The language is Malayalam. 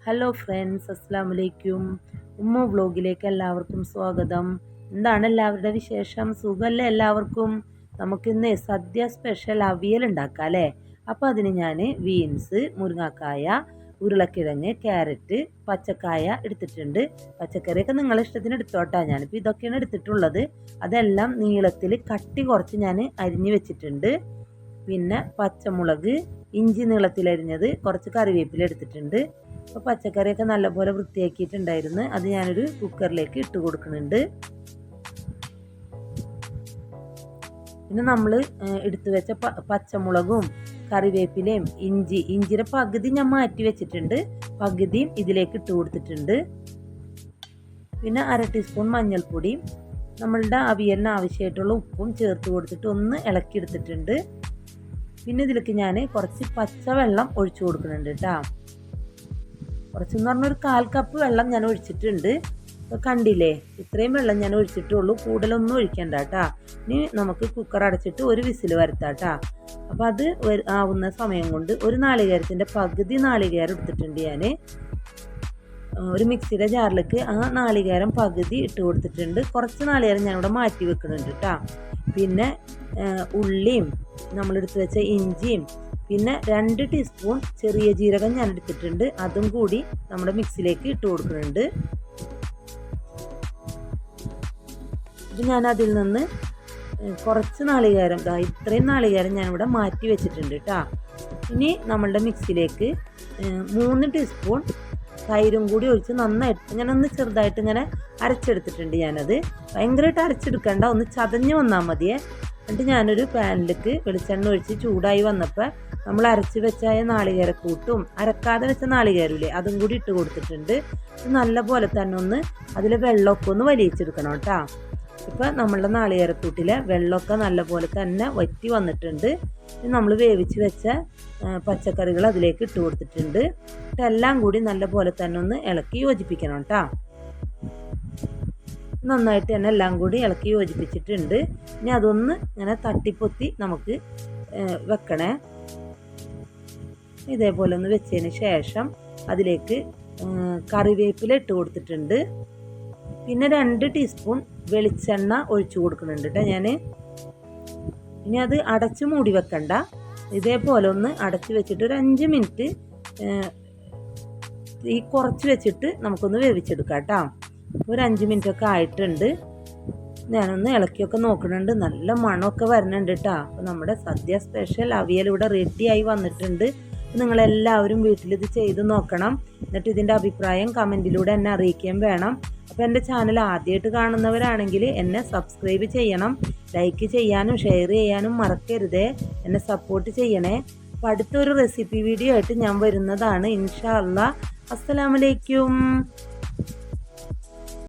ഹലോ ഫ്രണ്ട്സ്, അസ്സാം വലൈക്കും. ഉമ്മ വ്ലോഗിലേക്ക് എല്ലാവർക്കും സ്വാഗതം. എന്താണ് എല്ലാവരുടെ വിശേഷം? സുഖമല്ലേ എല്ലാവർക്കും? നമുക്കിന്ന് സദ്യ സ്പെഷ്യൽ അവിയൽ ഉണ്ടാക്കാം അല്ലേ? അപ്പോൾ അതിന് ഞാൻ ബീൻസ്, മുരിങ്ങാക്കായ, ഉരുളക്കിഴങ്ങ്, ക്യാരറ്റ്, പച്ചക്കായ എടുത്തിട്ടുണ്ട്. പച്ചക്കറിയൊക്കെ നിങ്ങളുടെ ഇഷ്ടത്തിന് എടുത്തോട്ടാ. ഞാനിപ്പോൾ ഇതൊക്കെയാണ് എടുത്തിട്ടുള്ളത്. അതെല്ലാം നീളത്തിൽ കട്ടി കുറച്ച് ഞാൻ അരിഞ്ഞ് വെച്ചിട്ടുണ്ട്. പിന്നെ പച്ചമുളക്, ഇഞ്ചി നീളത്തിലരിഞ്ഞത്, കുറച്ച് കറിവേപ്പില എടുത്തിട്ടുണ്ട്. അപ്പോൾ പച്ചക്കറിയൊക്കെ നല്ലപോലെ വൃത്തിയാക്കിയിട്ടുണ്ടായിരുന്നു. അത് ഞാനൊരു കുക്കറിലേക്ക് ഇട്ട് കൊടുക്കുന്നുണ്ട്. പിന്നെ നമ്മൾ എടുത്തു വെച്ച പച്ചമുളകും കറിവേപ്പിലയും ഇഞ്ചിയുടെ പകുതി ഞാൻ മാറ്റി വെച്ചിട്ടുണ്ട്, പകുതിയും ഇതിലേക്ക് ഇട്ട് കൊടുത്തിട്ടുണ്ട്. പിന്നെ 1/2 ടീസ്പൂൺ മഞ്ഞൾപ്പൊടിയും നമ്മളുടെ അവിയലിന് ആവശ്യമായിട്ടുള്ള ഉപ്പും ചേർത്ത് കൊടുത്തിട്ട് ഒന്ന് ഇളക്കിയെടുത്തിട്ടുണ്ട്. പിന്നെ ഇതിലേക്ക് ഞാൻ കുറച്ച് പച്ചവെള്ളം ഒഴിച്ചു കൊടുക്കുന്നുണ്ട് കേട്ടോ. കുറച്ചെന്ന് പറഞ്ഞാൽ ഒരു 1/4 കപ്പ് വെള്ളം ഞാൻ ഒഴിച്ചിട്ടുണ്ട്. അപ്പോൾ കണ്ടില്ലേ, ഇത്രയും വെള്ളം ഞാൻ ഒഴിച്ചിട്ടുള്ളൂ, കൂടുതലൊന്നും ഒഴിക്കണ്ട കേട്ടോ. ഇനി നമുക്ക് കുക്കർ അടച്ചിട്ട് ഒരു വിസിൽ വരുത്താം കേട്ടോ. അപ്പോൾ അത് ആവുന്ന സമയം കൊണ്ട് ഒരു നാളികേരത്തിൻ്റെ പകുതി നാളികേരം എടുത്തിട്ടുണ്ട് ഞാൻ. ഒരു മിക്സിയുടെ ജാറിലേക്ക് ആ നാളികേരം പകുതി ഇട്ട് കൊടുത്തിട്ടുണ്ട്. കുറച്ച് നാളികേരം ഞാനിവിടെ മാറ്റി വെക്കുന്നുണ്ട് കേട്ടോ. പിന്നെ ഉള്ളിയും നമ്മളെടുത്ത് വെച്ച ഇഞ്ചിയും പിന്നെ 2 ടീസ്പൂൺ ചെറിയ ജീരകം ഞാൻ എടുത്തിട്ടുണ്ട്, അതും കൂടി നമ്മുടെ മിക്സിയിലേക്ക് ഇട്ട് കൊടുക്കുന്നുണ്ട്. ഇത് ഞാൻ അതിൽ നിന്ന് കുറച്ച് നാളികേരം, ഇത്രയും നാളികേരം ഞാനിവിടെ മാറ്റി വെച്ചിട്ടുണ്ട് കേട്ടോ. ഇനി നമ്മളുടെ മിക്സിയിലേക്ക് 3 ടീസ്പൂൺ തൈരും കൂടി ഒഴിച്ച് നന്നായിട്ട് ഇങ്ങനെ ഒന്ന് ചെറുതായിട്ട് ഇങ്ങനെ അരച്ചെടുത്തിട്ടുണ്ട്. ഞാനത് ഭയങ്കരമായിട്ട് അരച്ചെടുക്കണ്ട, ഒന്ന് ചതഞ്ഞ് വന്നാൽ മതിയേ. എന്നിട്ട് ഞാനൊരു പാനിലേക്ക് വെളിച്ചെണ്ണ ഒഴിച്ച് ചൂടായി വന്നപ്പോൾ നമ്മൾ അരച്ച് വെച്ച നാളികേരക്കൂട്ടും അരക്കാതെ വെച്ച നാളികേരമില്ലേ, അതും കൂടി ഇട്ട് കൊടുത്തിട്ടുണ്ട്. നല്ല പോലെ തന്നെ ഒന്ന് അതിലെ വെള്ളമൊക്കെ ഒന്ന് വലിയിച്ചെടുക്കണം കേട്ടോ. ഇപ്പം നമ്മളുടെ നാളികേരക്കൂട്ടിലെ വെള്ളമൊക്കെ നല്ല പോലെ തന്നെ വറ്റി വന്നിട്ടുണ്ട്. നമ്മൾ വേവിച്ച് വെച്ച പച്ചക്കറികൾ അതിലേക്ക് ഇട്ട് കൊടുത്തിട്ടുണ്ട്. എല്ലാം കൂടി നല്ല പോലെ തന്നെ ഒന്ന് ഇളക്കി യോജിപ്പിക്കണം കേട്ടോ. നന്നായിട്ട് തന്നെ എല്ലാം കൂടി ഇളക്കി യോജിപ്പിച്ചിട്ടുണ്ട്. ഇനി അതൊന്ന് ഇങ്ങനെ തട്ടിപ്പൊത്തി നമുക്ക് വെക്കണേ. ഇതേപോലെ ഒന്ന് വെച്ചതിന് ശേഷം അതിലേക്ക് കറിവേപ്പില ഇട്ട് കൊടുത്തിട്ടുണ്ട്. പിന്നെ 2 ടീസ്പൂൺ വെളിച്ചെണ്ണ ഒഴിച്ചു കൊടുക്കുന്നുണ്ട് കേട്ടോ ഞാൻ. ഇനി അത് അടച്ച് മൂടി വെക്കണ്ട, ഇതേപോലെ ഒന്ന് അടച്ച് വെച്ചിട്ട് ഒരു 5 മിനിറ്റ് ഈ കുറച്ച് വെച്ചിട്ട് നമുക്കൊന്ന് വേവിച്ചെടുക്കാം കേട്ടോ. ഒരു 5 മിനിറ്റ് ഒക്കെ ആയിട്ടുണ്ട്. ഞാനൊന്ന് ഇളക്കിയൊക്കെ നോക്കുന്നുണ്ട്, നല്ല മണമൊക്കെ വരുന്നുണ്ട് കേട്ടോ. അപ്പോൾ നമ്മുടെ സദ്യ സ്പെഷ്യൽ അവിയൽ ഇവിടെ റെഡിയായി വന്നിട്ടുണ്ട്. നിങ്ങളെല്ലാവരും വീട്ടിലിത് ചെയ്ത് നോക്കണം. എന്നിട്ട് ഇതിൻ്റെ അഭിപ്രായം കമൻറ്റിലൂടെ എന്നെ അറിയിക്കുകയും വേണം. അപ്പോൾ എൻ്റെ ചാനൽ ആദ്യമായിട്ട് കാണുന്നവരാണെങ്കിൽ എന്നെ സബ്സ്ക്രൈബ് ചെയ്യണം, ലൈക്ക് ചെയ്യാനും ഷെയർ ചെയ്യാനും മറക്കരുതേ. എന്നെ സപ്പോർട്ട് ചെയ്യണേ. അപ്പോൾ അടുത്തൊരു റെസിപ്പി വീഡിയോ ആയിട്ട് ഞാൻ വരുന്നതാണ് ഇൻഷാ അല്ലാഹ്. അസ്സലാമു അലൈക്കും.